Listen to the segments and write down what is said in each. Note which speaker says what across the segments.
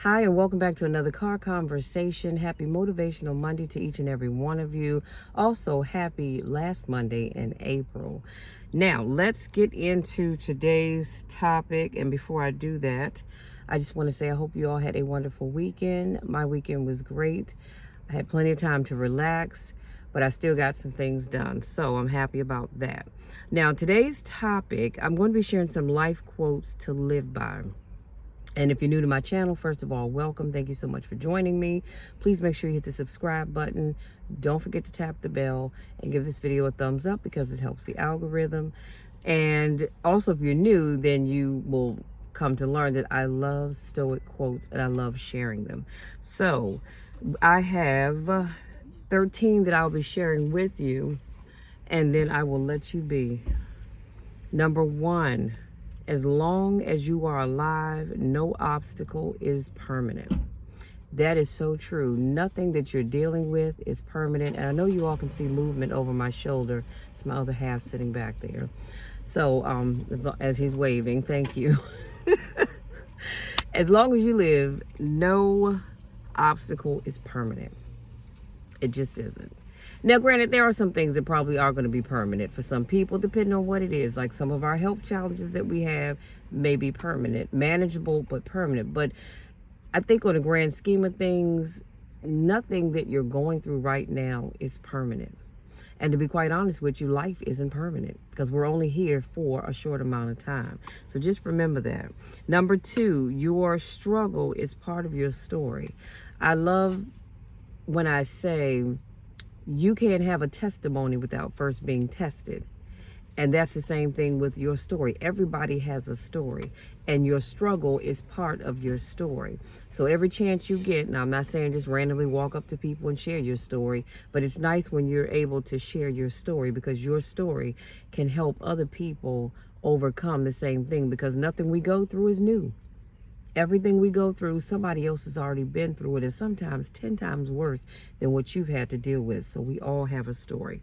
Speaker 1: Hi, and welcome back to another car conversation. Happy Motivational Monday to each and every one of you. Also, happy last Monday in April. Now, let's get into today's topic. And before I do that, I just want to say I hope you all had a wonderful weekend. My weekend was great. I had plenty of time to relax, but I still got some things done. So I'm happy about that. Now, today's topic, I'm going to be sharing some life quotes to live by. And if you're new to my channel, first of all, welcome. Thank you so much for joining me. Please make sure you hit the subscribe button. Don't forget to tap the bell and give this video a thumbs up because it helps the algorithm. And also, if you're new, then you will come to learn that I love Stoic quotes and I love sharing them. So I have 13 that I'll be sharing with you, and then I will let you be. Number one. As long as you are alive, no obstacle is permanent. That is so true. Nothing that you're dealing with is permanent. And I know you all can see movement over my shoulder. It's my other half sitting back there. So as he's waving, thank you. As long as you live, no obstacle is permanent. It just isn't. Now, granted, there are some things that probably are going to be permanent for some people, depending on what it is. Like some of our health challenges that we have may be permanent, manageable, but permanent. But I think on the grand scheme of things, nothing that you're going through right now is permanent. And to be quite honest with you, life isn't permanent because we're only here for a short amount of time. So just remember that. Number two, your struggle is part of your story. I love when I say, you can't have a testimony without first being tested. And that's the same thing with your story. Everybody has a story, and your struggle is part of your story. So every chance you get, now I'm not saying just randomly walk up to people and share your story, but it's nice when you're able to share your story because your story can help other people overcome the same thing because nothing we go through is new. Everything we go through, somebody else has already been through it, and sometimes 10 times worse than what you've had to deal with. So we all have a story.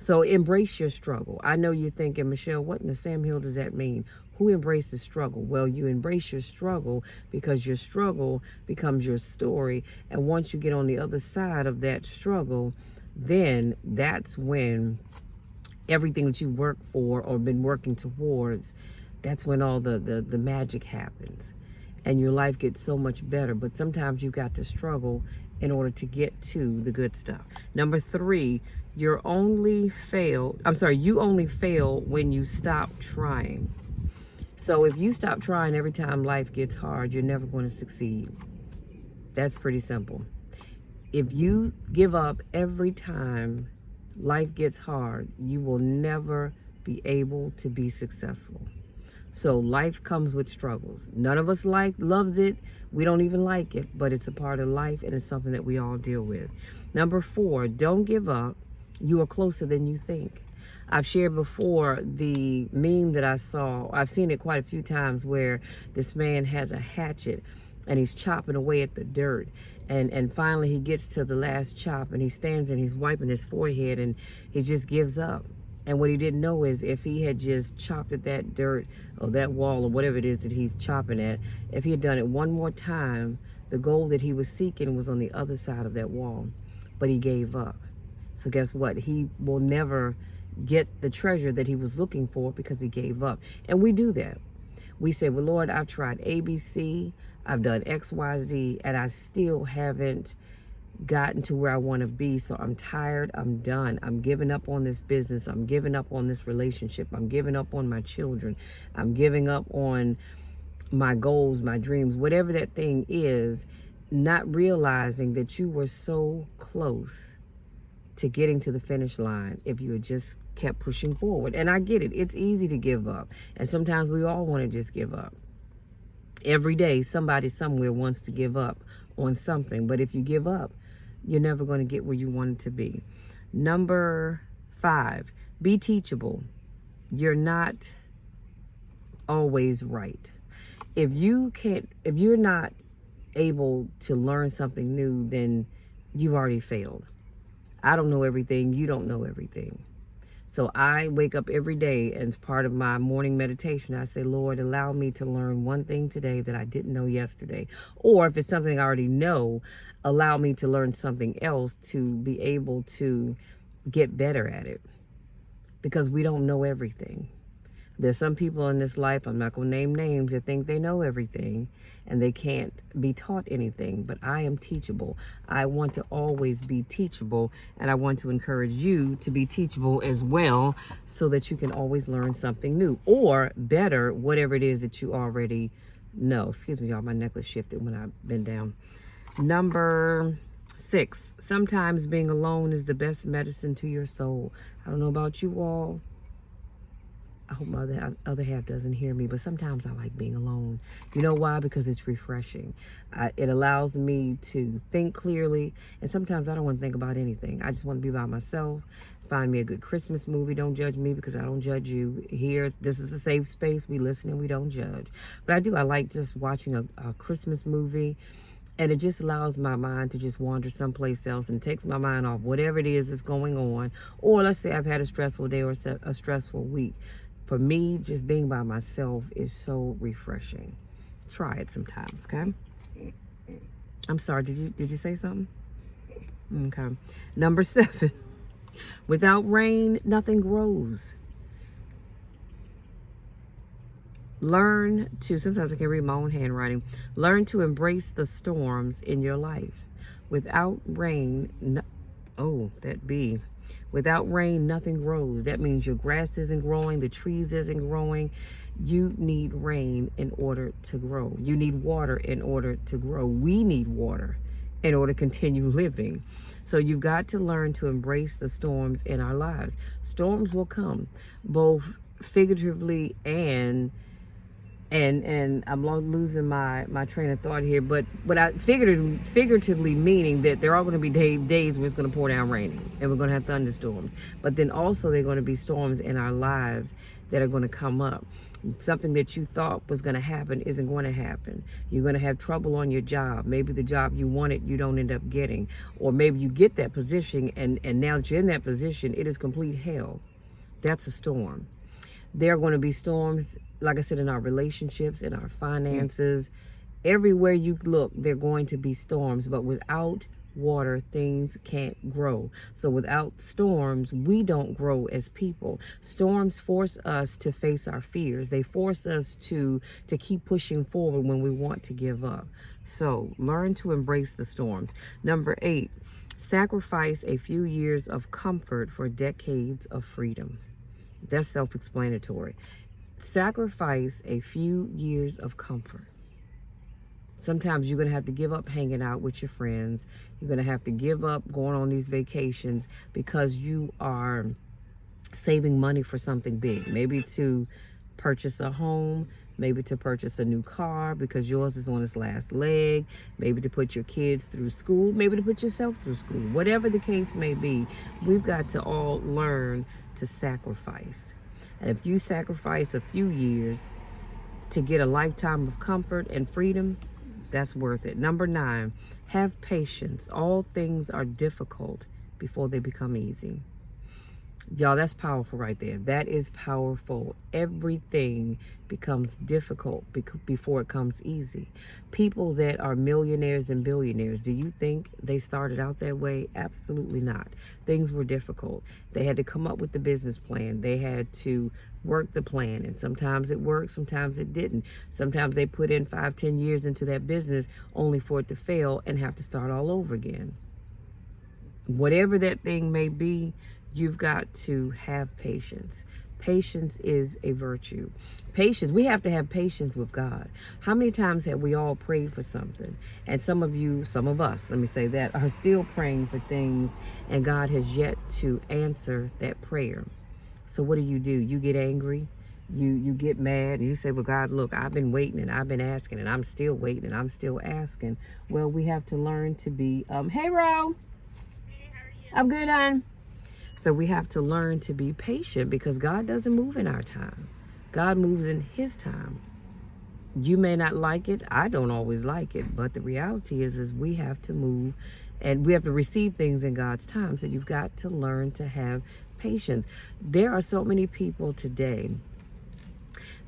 Speaker 1: So embrace your struggle. I know you're thinking, Michelle, what in the Sam Hill does that mean? Who embraces struggle? Well, you embrace your struggle because your struggle becomes your story. And once you get on the other side of that struggle, then that's when everything that you work for or been working towards, that's when all the magic happens. And your life gets so much better. But sometimes you've got to struggle in order to get to the good stuff. Number three, you only fail when you stop trying. So if you stop trying every time life gets hard, you're never going to succeed. That's pretty simple. If you give up every time life gets hard, you will never be able to be successful. So life comes with struggles. None of us loves it. We don't even like it, but it's a part of life and it's something that we all deal with. Number four, don't give up. You are closer than you think. I've shared before the meme that I saw. I've seen it quite a few times where this man has a hatchet and he's chopping away at the dirt. And finally he gets to the last chop and he stands and he's wiping his forehead and he just gives up. And what he didn't know is if he had just chopped at that dirt or that wall or whatever it is that he's chopping at, if he had done it one more time, the goal that he was seeking was on the other side of that wall. But he gave up. So guess what? He will never get the treasure that he was looking for because he gave up. And we do that. We say, well, Lord, I've tried ABC, I've done X, Y, Z, and I still haven't gotten to where I want to be. So I'm tired. I'm done. I'm giving up on this business. I'm giving up on this relationship. I'm giving up on my children. I'm giving up on my goals, my dreams, whatever that thing is, not realizing that you were so close to getting to the finish line if you had just kept pushing forward. And I get it. It's easy to give up. And sometimes we all want to just give up. Every day, somebody somewhere wants to give up on something. But if you give up, you're never going to get where you want to be. Number five, be teachable. You're not always right. If you're not able to learn something new, then you've already failed. I don't know everything. You don't know everything. So I wake up every day, and as part of my morning meditation, I say, Lord, allow me to learn one thing today that I didn't know yesterday. Or if it's something I already know, allow me to learn something else to be able to get better at it. Because we don't know everything. There's some people in this life, I'm not going to name names, that think they know everything and they can't be taught anything. But I am teachable. I want to always be teachable, and I want to encourage you to be teachable as well, so that you can always learn something new or better, whatever it is that you already know. Excuse me, y'all, my necklace shifted when I bent down. Number 6, sometimes being alone is the best medicine to your soul. I don't know about you all. I hope my other half doesn't hear me, but sometimes I like being alone. You know why? Because it's refreshing. It allows me to think clearly, and sometimes I don't want to think about anything. I just want to be by myself. Find me a good Christmas movie. Don't judge me, because I don't judge you. Here, this is a safe space. We listen and we don't judge. But I like just watching a Christmas movie. And it just allows my mind to just wander someplace else and takes my mind off whatever it is that's going on. Or let's say I've had a stressful day or a stressful week. For me, just being by myself is so refreshing. Try it sometimes, okay? I'm sorry, did you say something? Okay. Number 7, without rain, nothing grows. Learn to, sometimes I can read my own handwriting, learn to embrace the storms in your life. Without rain, without rain, nothing grows. That means your grass isn't growing, the trees isn't growing. You need rain in order to grow. You need water in order to grow. We need water in order to continue living. So you've got to learn to embrace the storms in our lives. Storms will come, both figuratively and I'm losing my train of thought here, but I figuratively meaning that there are going to be days where it's going to pour down raining and we're going to have thunderstorms. But then also there are going to be storms in our lives that are going to come up. Something that you thought was going to happen isn't going to happen. You're going to have trouble on your job. Maybe the job you wanted, you don't end up getting. Or maybe you get that position, and now that you're in that position, it is complete hell. That's a storm. There are going to be storms, like I said, in our relationships, in our finances. Everywhere you look, there are going to be storms. But without water, things can't grow. So without storms, we don't grow as people. Storms force us to face our fears. They force us to keep pushing forward when we want to give up. So learn to embrace the storms. Number 8, sacrifice a few years of comfort for decades of freedom. That's self-explanatory. Sacrifice a few years of comfort. Sometimes you're going to have to give up hanging out with your friends. You're going to have to give up going on these vacations because you are saving money for something big. Maybe to purchase a home, maybe to purchase a new car because yours is on its last leg, maybe to put your kids through school, maybe to put yourself through school. Whatever the case may be, we've got to all learn to sacrifice. And if you sacrifice a few years to get a lifetime of comfort and freedom, that's worth it. Number 9, have patience. All things are difficult before they become easy. Y'all, that's powerful right there. That is powerful. Everything becomes difficult before it comes easy. People that are millionaires and billionaires, do you think they started out that way? Absolutely not. Things were difficult. They had to come up with the business plan. They had to work the plan, and sometimes it worked, sometimes it didn't. Sometimes they put in 5-10 years into that business only for it to fail and have to start all over again. Whatever that thing may be, you've got to have patience. Patience is a virtue. Patience, we have to have patience with God. How many times have we all prayed for something? And some of us, let me say that, are still praying for things, and God has yet to answer that prayer. So what do? You get angry. You get mad, and you say, well, God, look, I've been waiting and I've been asking and I'm still waiting and I'm still asking. Well, we have to learn to be, hey, Ro. Hey, how are you? I'm good, hon. So we have to learn to be patient because God doesn't move in our time. God moves in his time. You may not like it. I don't always like it. But the reality is we have to move and we have to receive things in God's time. So you've got to learn to have patience. There are so many people today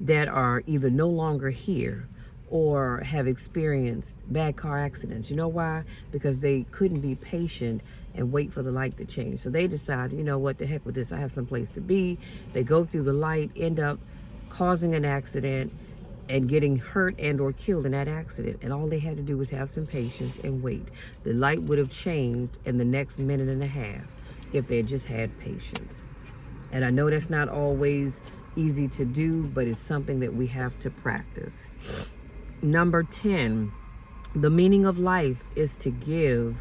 Speaker 1: that are either no longer here or have experienced bad car accidents. You know why? Because they couldn't be patient and wait for the light to change. So they decide, you know what, the heck with this. I have some place to be. They go through the light, end up causing an accident and getting hurt and or killed in that accident. And all they had to do was have some patience and wait. The light would have changed in the next minute and a half if they had just had patience. And I know that's not always easy to do, but it's something that we have to practice. Number 10, the meaning of life is to give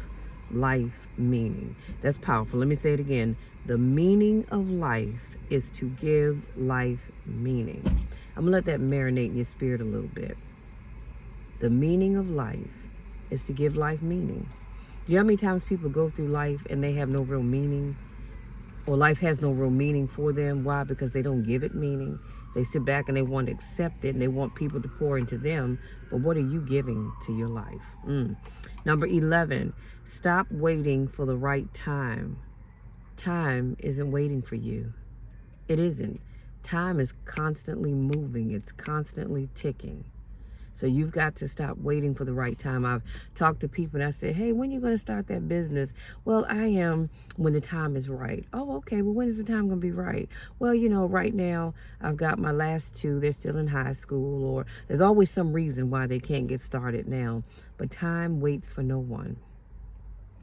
Speaker 1: life meaning. That's powerful. Let me say it again. The meaning of life is to give life meaning. I'm gonna let that marinate in your spirit a little bit. The meaning of life is to give life meaning. Do you know how many times people go through life and they have no real meaning? Or life has no real meaning for them. Why? Because they don't give it meaning. They sit back and they want to accept it and they want people to pour into them. But what are you giving to your life? Number 11, stop waiting for the right time. Time isn't waiting for you. It isn't. Time is constantly moving. It's constantly ticking. So you've got to stop waiting for the right time. I've talked to people and I said, hey, when are you going to start that business? Well, I am when the time is right. Oh, okay. Well, when is the time going to be right? Well, you know, right now I've got my last two. They're still in high school, or there's always some reason why they can't get started now. But time waits for no one.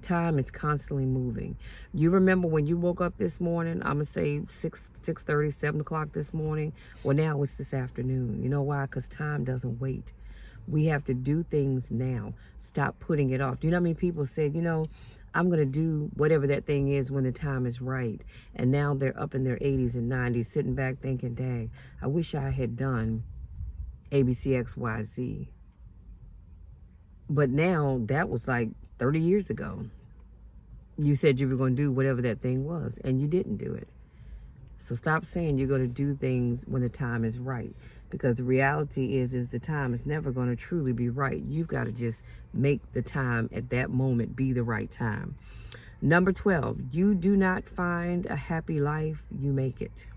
Speaker 1: Time is constantly moving. You remember when you woke up this morning, I'm going to say 6:30, 7 o'clock this morning. Well, now it's this afternoon. You know why? Because time doesn't wait. We have to do things now. Stop putting it off. Do you know how many people said, you know, I'm going to do whatever that thing is when the time is right. And now they're up in their 80s and 90s sitting back thinking, dang, I wish I had done ABCXYZ. But now that was like 30 years ago. You said you were going to do whatever that thing was and you didn't do it. So stop saying you're going to do things when the time is right, because the reality is the time is never going to truly be right. You've got to just make the time at that moment be the right time. Number 12, you do not find a happy life, you make it.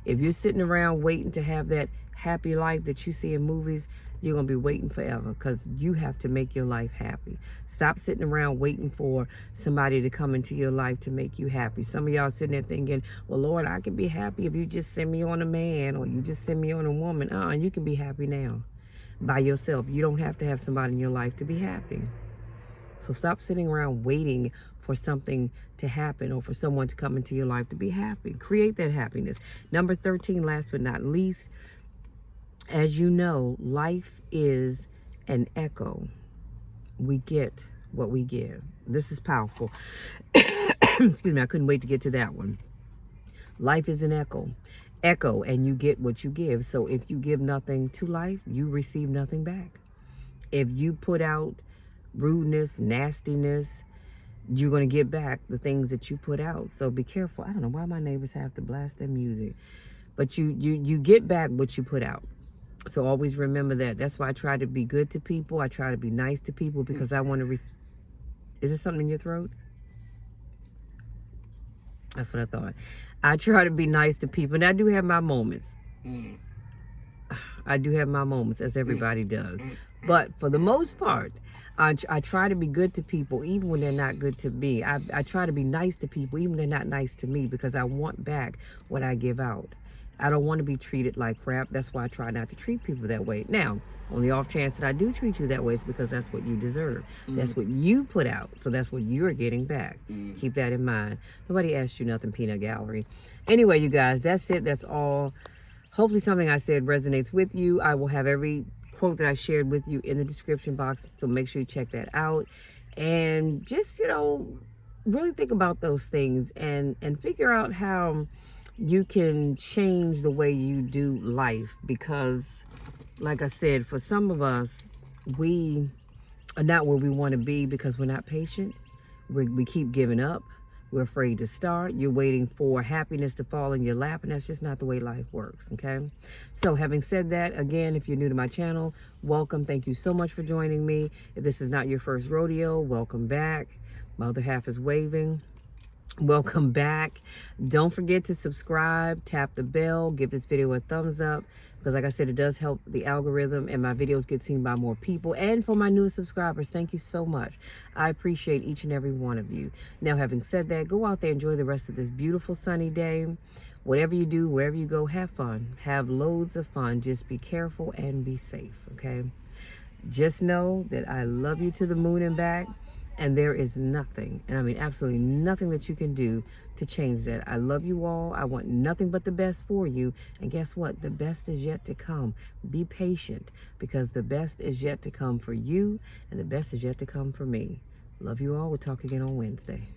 Speaker 1: If you're sitting around waiting to have that happy life that you see in movies, you're going to be waiting forever, because you have to make your life happy. Stop sitting around waiting for somebody to come into your life to make you happy. Some of y'all sitting there thinking, well, Lord, I can be happy if you just send me on a man or you just send me on a woman. You can be happy now by yourself. You don't have to have somebody in your life to be happy. So stop sitting around waiting for something to happen or for someone to come into your life to be happy. Create that happiness. Number 13, last but not least, as you know, life is an echo. We get what we give. This is powerful. Excuse me, I couldn't wait to get to that one. Life is an echo. Echo, and you get what you give. So if you give nothing to life, you receive nothing back. If you put out rudeness, nastiness, you're going to get back the things that you put out. So be careful. I don't know why my neighbors have to blast their music. But you get back what you put out. So always remember that. That's why I try to be good to people. I try to be nice to people, because I want to... Is there something in your throat? That's what I thought. I try to be nice to people. And I do have my moments. I do have my moments, as everybody does. But for the most part, I try to be good to people, even when they're not good to me. I try to be nice to people, even when they're not nice to me, because I want back what I give out. I don't want to be treated like crap. That's why I try not to treat people that way. Now, on the off chance that I do treat you that way, it's because that's what you deserve. That's what you put out. So that's what you're getting back. Keep that in mind. Nobody asked you nothing, Peanut Gallery. Anyway, you guys, that's it. That's all. Hopefully something I said resonates with you. I will have every quote that I shared with you in the description box. So make sure you check that out. And just, really think about those things and figure out how you can change the way you do life, because like I said, for some of us, we are not where we want to be because we're not patient. We keep giving up. We're afraid to start. You're waiting for happiness to fall in your lap, and that's just not the way life works, okay? So having said that, again, if you're new to my channel, welcome. Thank you so much for joining me. If this is not your first rodeo, welcome back. My other half is waving. Welcome back. Don't forget to subscribe, tap the bell, give this video a thumbs up, because like I said, it does help the algorithm and my videos get seen by more people. And for my newest subscribers, thank you so much. I appreciate each and every one of you. Now, having said that, go out there, enjoy the rest of this beautiful sunny day. Whatever you do, wherever you go, have fun. Have loads of fun. Just be careful and be safe, okay? Just know that I love you to the moon and back. And there is nothing, and I mean absolutely nothing that you can do to change that. I love you all. I want nothing but the best for you. And guess what? The best is yet to come. Be patient, because the best is yet to come for you, and the best is yet to come for me. Love you all. We'll talk again on Wednesday.